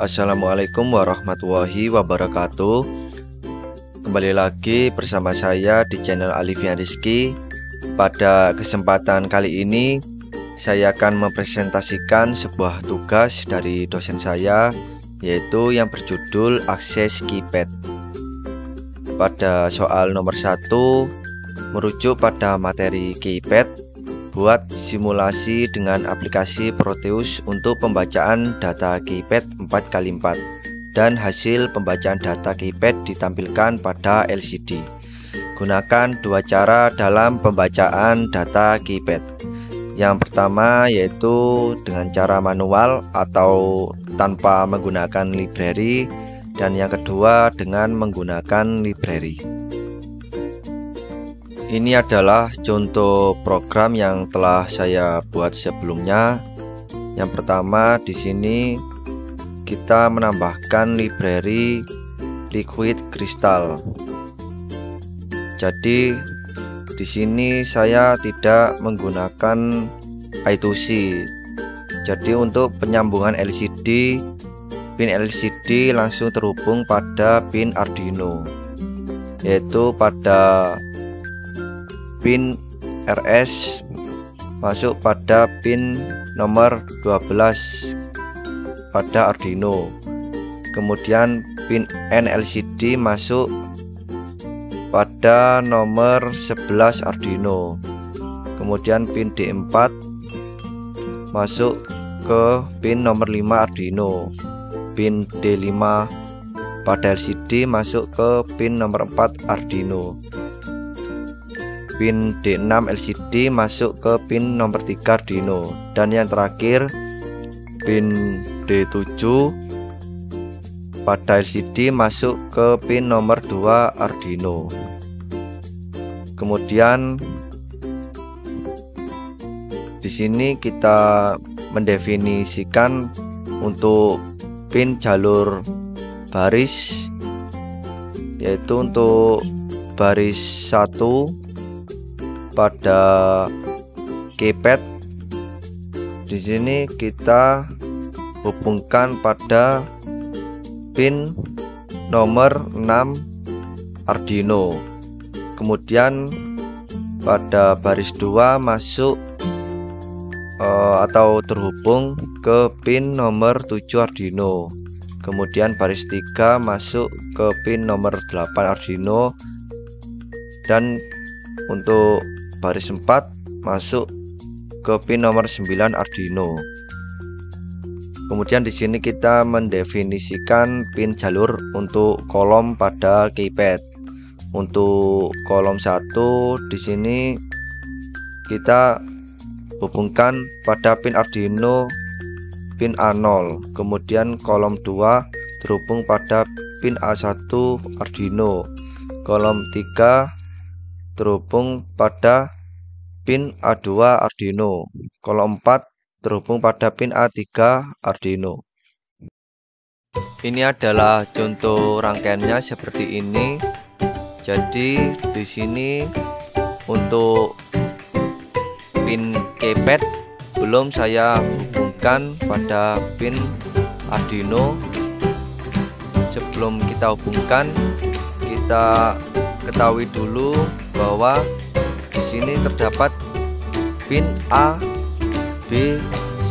Assalamualaikum warahmatullahi wabarakatuh. Kembali lagi bersama saya di channel Alifian Rizky. Pada kesempatan kali ini saya akan mempresentasikan sebuah tugas dari dosen saya, yaitu yang berjudul akses keypad. Pada soal nomor 1 merujuk pada materi keypad, buat simulasi dengan aplikasi Proteus untuk pembacaan data keypad 4x4 dan hasil pembacaan data keypad ditampilkan pada LCD. Gunakan dua cara dalam pembacaan data keypad. Yang pertama yaitu dengan cara manual atau tanpa menggunakan library, dan yang kedua dengan menggunakan library. Ini adalah contoh program yang telah saya buat sebelumnya. Yang pertama, di sini kita menambahkan library Liquid Crystal. Jadi di sini saya tidak menggunakan I2C. Jadi untuk penyambungan LCD, pin LCD langsung terhubung pada pin Arduino, yaitu pada pin RS masuk pada pin nomor 12 pada Arduino. Kemudian pin NLCD masuk pada nomor 11 Arduino. Kemudian pin D4 masuk ke pin nomor 5 Arduino. Pin D5 pada LCD masuk ke pin nomor 4 Arduino. Pin D6 LCD masuk ke pin nomor 3 Arduino, dan yang terakhir pin D7 pada LCD masuk ke pin nomor 2 Arduino. Kemudian di sini kita mendefinisikan untuk pin jalur baris, yaitu untuk baris 1 pada keypad. Di sini kita hubungkan pada pin nomor 6 Arduino. Kemudian pada baris 2 masuk atau terhubung ke pin nomor 7 Arduino. Kemudian baris 3 masuk ke pin nomor 8 Arduino, dan untuk baris 4 masuk ke pin nomor 9 Arduino. Kemudian di sini kita mendefinisikan pin jalur untuk kolom pada keypad. Untuk kolom 1 di sini kita hubungkan pada pin Arduino pin A0. Kemudian kolom 2 terhubung pada pin A1 Arduino. Kolom 3 terhubung pada pin A2 Arduino. Kolom 4 terhubung pada pin A3 Arduino. Ini adalah contoh rangkaiannya seperti ini. Jadi di sini untuk pin keypad belum saya hubungkan pada pin Arduino. Sebelum kita hubungkan, kita ketahui dulu bahwa di sini terdapat pin A, B,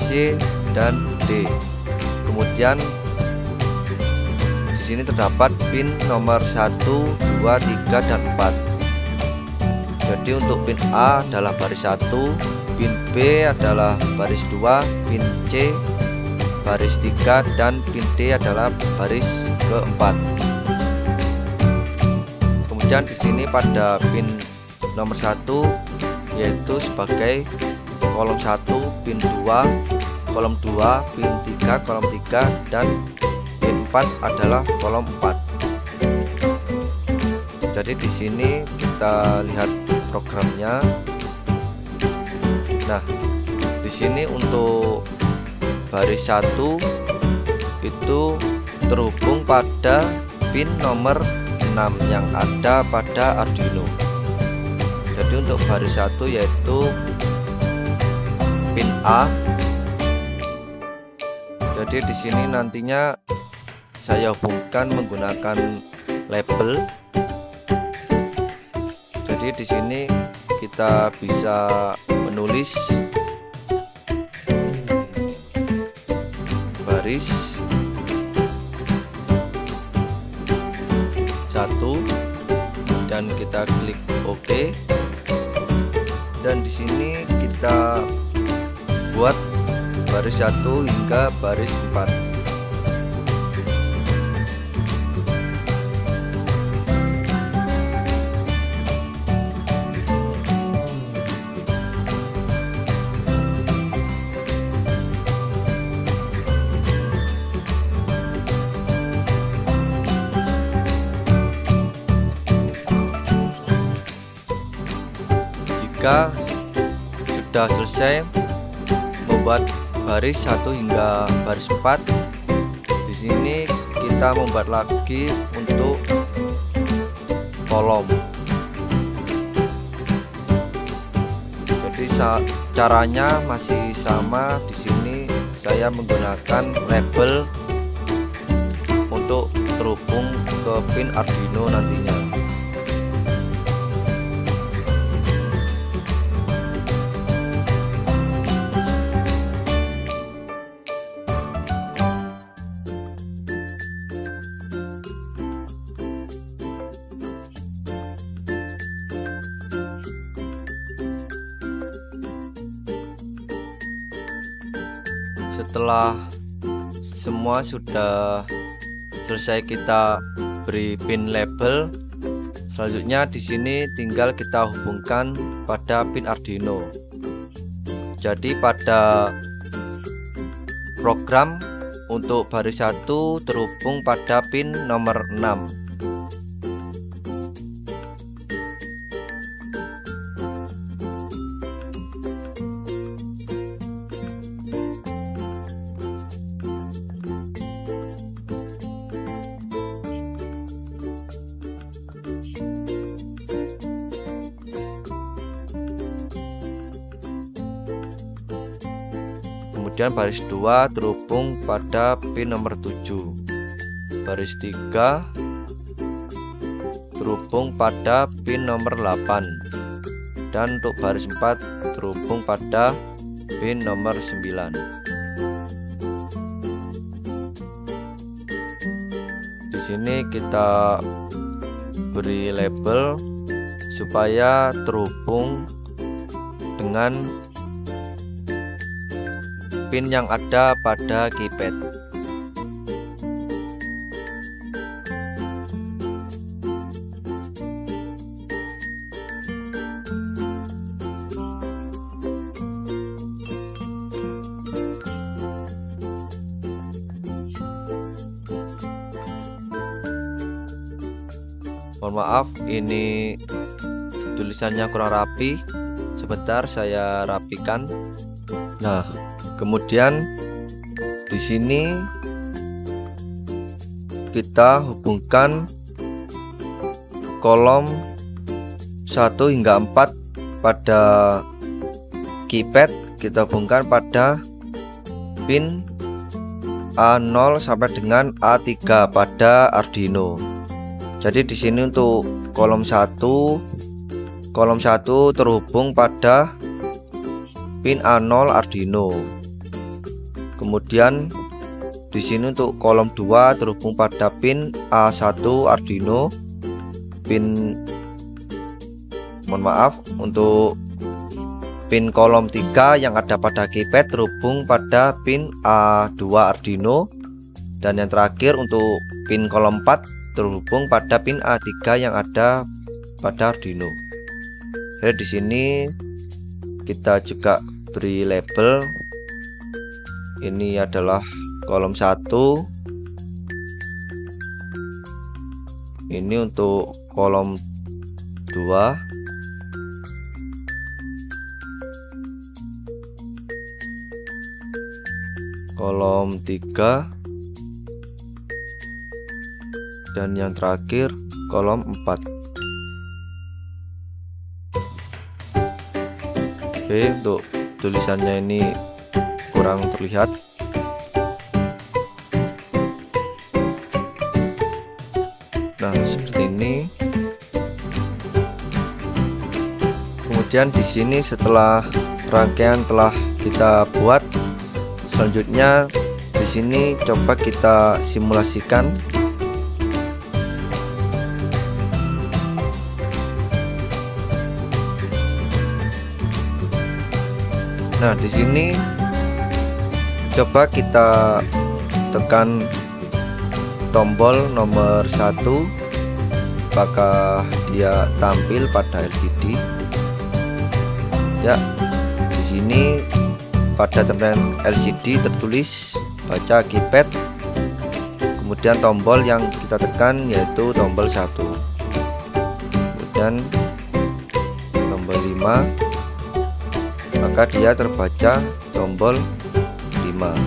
C, dan D. Kemudian di sini terdapat pin nomor 1, 2, 3, dan 4. Jadi untuk pin A adalah baris 1, pin B adalah baris 2, pin C baris 3, dan pin D adalah baris keempat. Kemudian di sini pada pin nomor 1 yaitu sebagai kolom 1, pin 2, kolom 2, pin 3, kolom 3, dan pin 4 adalah kolom 4. Jadi di sini kita lihat programnya. Nah, di sini untuk baris 1 itu terhubung pada pin nomor 6 yang ada pada Arduino. Jadi untuk baris 1 yaitu pin A. Jadi di sini nantinya saya hubungkan menggunakan label. Jadi di sini kita bisa menulis baris 1 dan kita klik OK. Dan di sini kita buat baris 1 hingga baris 4. Jika sudah selesai membuat baris 1 hingga baris 4, di sini kita membuat lagi untuk kolom. Jadi caranya masih sama. Di sini saya menggunakan label untuk terhubung ke pin Arduino nantinya. Setelah semua sudah selesai kita beri pin label, selanjutnya di sini tinggal kita hubungkan pada pin Arduino. Jadi pada program untuk baris 1 terhubung pada pin nomor 6. Kemudian baris 2 terhubung pada pin nomor 7. Baris 3 terhubung pada pin nomor 8. Dan untuk baris 4 terhubung pada pin nomor 9. Di sini kita beri label supaya terhubung dengan pin yang ada pada keypad. Mohon maaf, ini tulisannya kurang rapi. Sebentar saya rapikan. Nah, kemudian di sini kita hubungkan kolom 1 hingga 4 pada keypad. Kita hubungkan pada pin A0 sampai dengan A3 pada Arduino. Jadi di sini untuk kolom 1 terhubung pada pin A0 Arduino. Kemudian di sini untuk kolom 2 terhubung pada pin A1 Arduino. Untuk pin kolom 3 yang ada pada keypad terhubung pada pin A2 Arduino. Dan yang terakhir untuk pin kolom 4 terhubung pada pin A3 yang ada pada Arduino. Jadi di sini kita juga beri label. Ini adalah kolom 1. Ini untuk kolom 2. Kolom 3. Dan yang terakhir kolom 4. Oke, untuk tulisannya ini kurang terlihat. Nah, seperti ini. Kemudian di sini setelah rangkaian telah kita buat, selanjutnya di sini coba kita simulasikan. Nah, di sini coba kita tekan tombol nomor 1, apakah dia tampil pada LCD. Ya, di sini pada tampilan LCD tertulis baca keypad. Kemudian tombol yang kita tekan yaitu tombol 1. Kemudian tombol 5, maka dia terbaca tombol 5.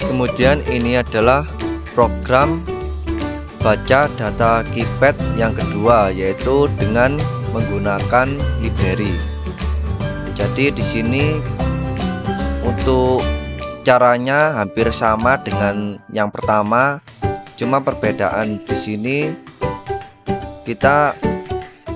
Kemudian ini adalah program baca data keypad yang kedua, yaitu dengan menggunakan library. Jadi di sini untuk caranya hampir sama dengan yang pertama, cuma perbedaan di sini kita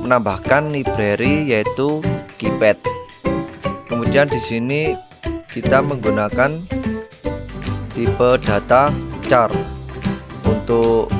menambahkan library yaitu keypad. Kemudian di sini kita menggunakan tipe data char untuk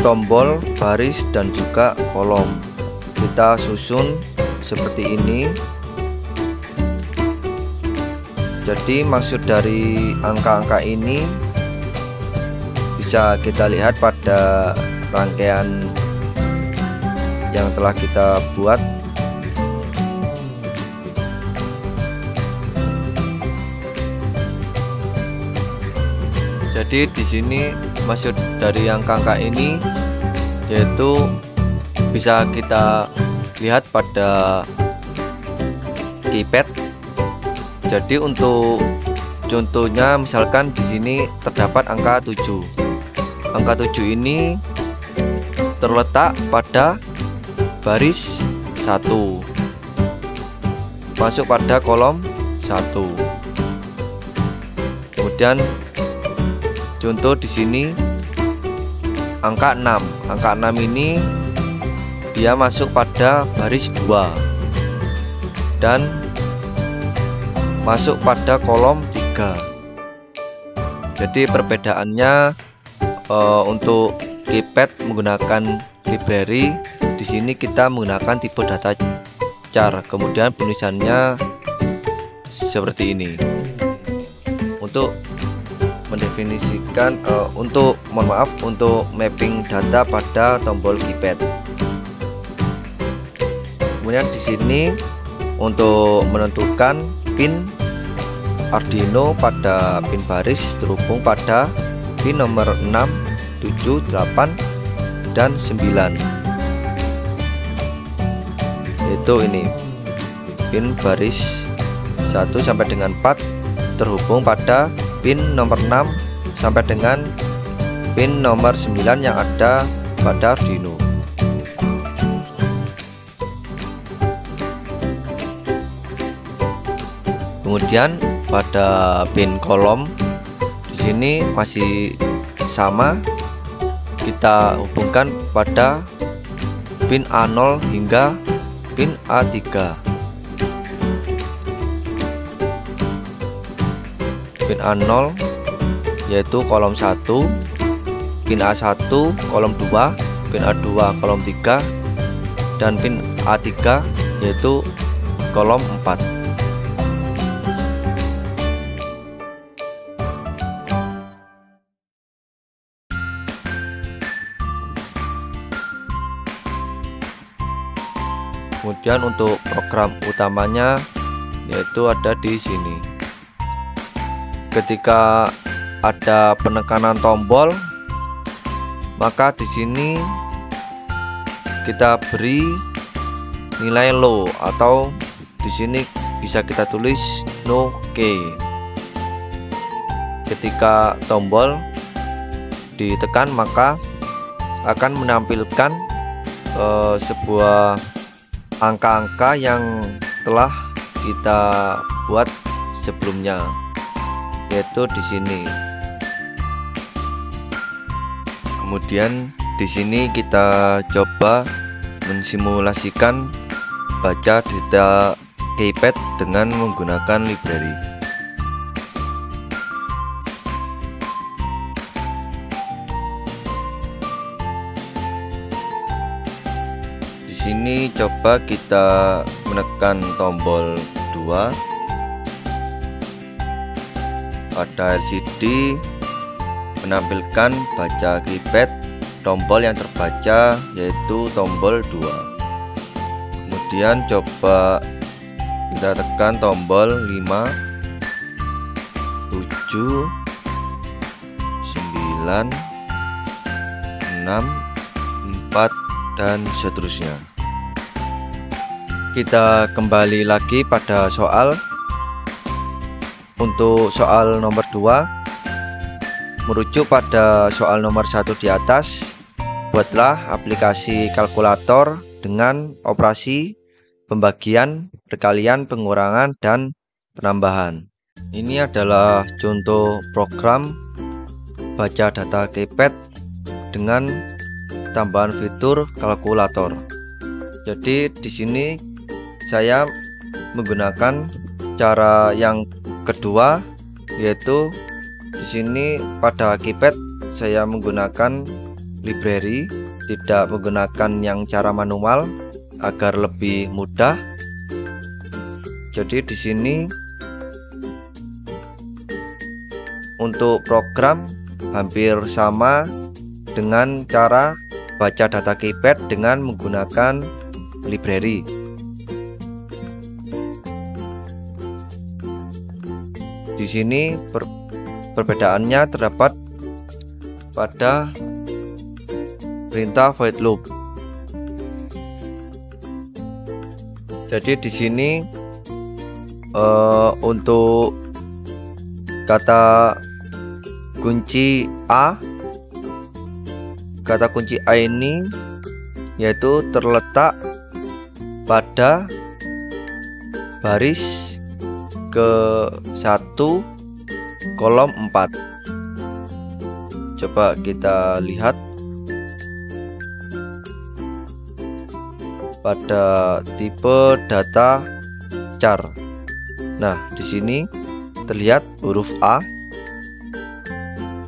tombol, baris, dan juga kolom. Kita susun seperti ini. Jadi maksud dari angka-angka ini bisa kita lihat pada rangkaian yang telah kita buat. Jadi di sini maksud dari angka-angka ini yaitu bisa kita lihat pada keypad. Jadi untuk contohnya misalkan di sini terdapat angka 7. Angka 7 ini terletak pada baris 1, masuk pada kolom 1. Kemudian contoh di sini angka 6. Angka 6 ini dia masuk pada baris 2 dan masuk pada kolom 3. Jadi perbedaannya untuk keypad menggunakan library, di sini kita menggunakan tipe data char. Kemudian penulisannya seperti ini. Untuk mendefinisikan untuk mapping data pada tombol keypad. Kemudian di sini untuk menentukan pin Arduino pada pin baris terhubung pada pin nomor 6, 7, 8, dan 9. Yaitu ini pin baris 1 sampai dengan 4 terhubung pada pin nomor 6 sampai dengan pin nomor 9 yang ada pada Arduino. Kemudian pada pin kolom di sini masih sama, kita hubungkan pada pin A0 hingga pin A3. Pin A0 yaitu kolom 1, pin A1 kolom 2, pin A2 kolom 3, dan pin A3 yaitu kolom 4. Kemudian untuk program utamanya yaitu ada di sini. Ketika ada penekanan tombol, maka di sini kita beri nilai low, atau di sini bisa kita tulis no key. Ketika tombol ditekan maka akan menampilkan sebuah angka-angka yang telah kita buat sebelumnya. yaitu di sini. Kemudian di sini kita coba mensimulasikan baca data keypad dengan menggunakan library. Di sini coba kita menekan tombol 2 pada LCD, menampilkan baca keypad. Tombol yang terbaca yaitu tombol 2. Kemudian coba kita tekan tombol 5, 7, 9, 6, 4 dan seterusnya. Kita kembali lagi pada soal. Untuk soal nomor 2, merujuk pada soal nomor 1 di atas, buatlah aplikasi kalkulator dengan operasi pembagian, perkalian, pengurangan, dan penambahan. Ini adalah contoh program baca data keypad dengan tambahan fitur kalkulator. Jadi di sini saya menggunakan cara yang kedua, yaitu di sini pada keypad saya menggunakan library, tidak menggunakan yang cara manual agar lebih mudah. Jadi di sini untuk program hampir sama dengan cara baca data keypad dengan menggunakan library. Di sini perbedaannya terdapat pada perintah void loop. Jadi di sini untuk kata kunci A, ini yaitu terletak pada baris ke-1 kolom 4. Coba kita lihat pada tipe data char. Nah, di sini terlihat huruf A.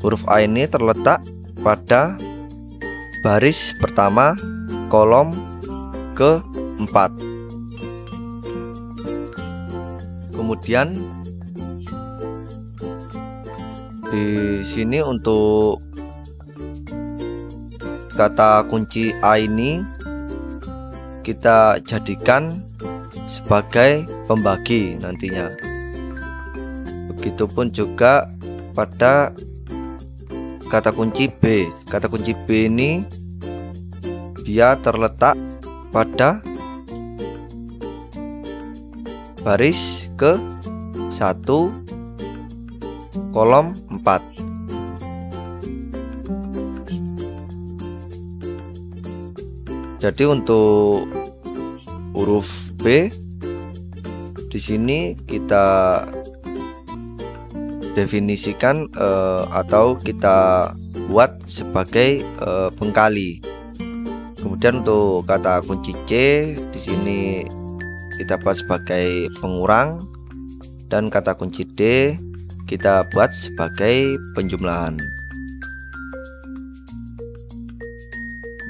Huruf A ini terletak pada baris pertama kolom ke-4. Kemudian di sini untuk kata kunci A ini kita jadikan sebagai pembagi nantinya. Begitupun juga pada kata kunci B. Kata kunci B ini dia terletak pada baris ke-1 kolom 4. Jadi untuk huruf B di sini kita definisikan atau kita buat sebagai pengkali. Kemudian untuk kata kunci C di sini kita buat sebagai pengurang, dan kata kunci D kita buat sebagai penjumlahan.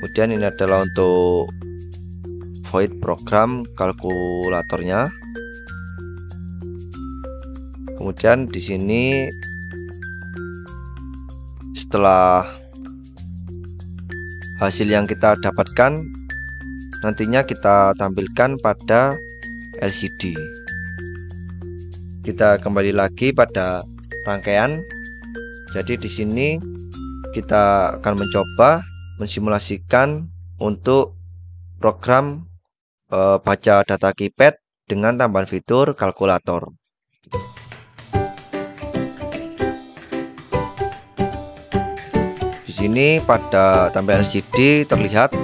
Kemudian ini adalah untuk void program kalkulatornya. Kemudian di sini setelah hasil yang kita dapatkan nantinya kita tampilkan pada LCD. Kita kembali lagi pada rangkaian. Jadi di sini kita akan mencoba mensimulasikan untuk program baca data keypad dengan tambahan fitur kalkulator. Di sini pada tampilan LCD terlihat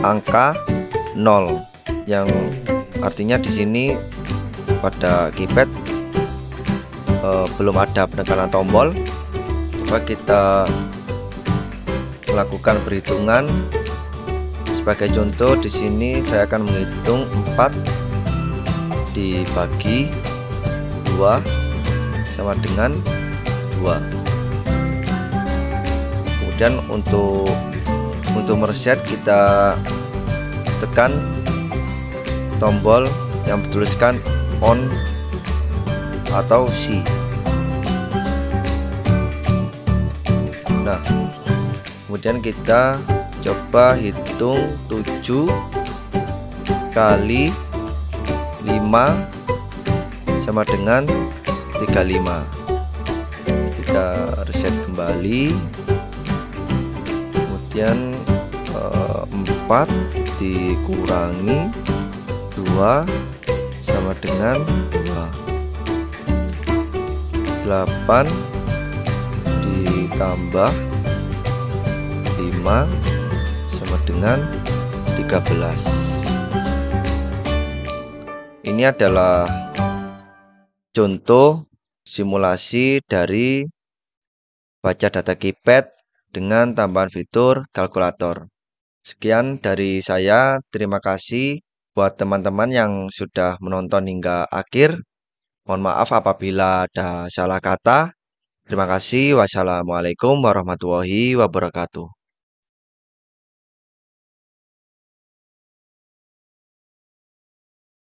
angka 0, yang artinya di sini pada keypad belum ada penekanan tombol. Coba kita melakukan perhitungan. Sebagai contoh, di sini saya akan menghitung 4 dibagi 2 sama dengan 2. Kemudian untuk mereset, kita tekan tombol yang bertuliskan on atau C. Nah, kemudian kita coba hitung 7 kali 5 sama dengan 35. Kita reset kembali. Kemudian 4 dikurangi 2 sama dengan 2. 8 ditambah 5 sama dengan 13. Ini adalah contoh simulasi dari baca data keypad dengan tambahan fitur kalkulator. Sekian dari saya. Terima kasih buat teman-teman yang sudah menonton hingga akhir. Mohon maaf apabila ada salah kata. Terima kasih. Wassalamualaikum warahmatullahi wabarakatuh.